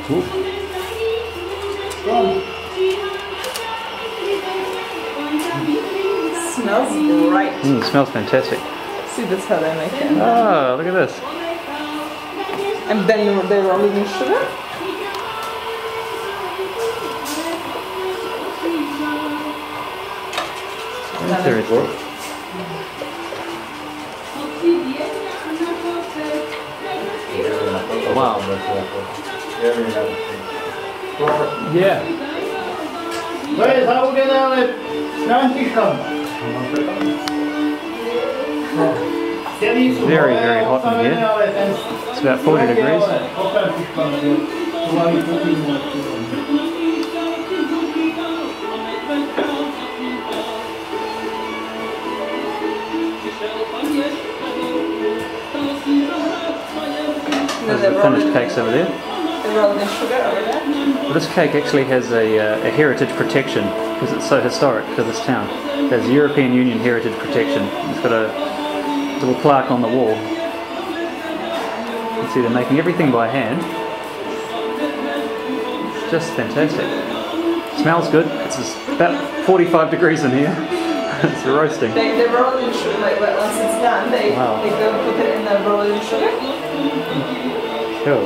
Ooh. Smells great. It smells fantastic. See, that's how they make it. Oh, look at this. And then they roll it in sugar. Very cool. Wow. Yeah. Very, very hot in here. It's about 40 degrees. There's the finished cakes over there. They roll it in sugar over there. Well, this cake actually has a heritage protection because it's so historic to this town. It has European Union heritage protection. It's got a little plaque on the wall. You can see they're making everything by hand. It's just fantastic. Smells good. It's about 45 degrees in here. It's roasting. They roll it in sugar, like once it's done, they go put it in the roll it in sugar. Cool.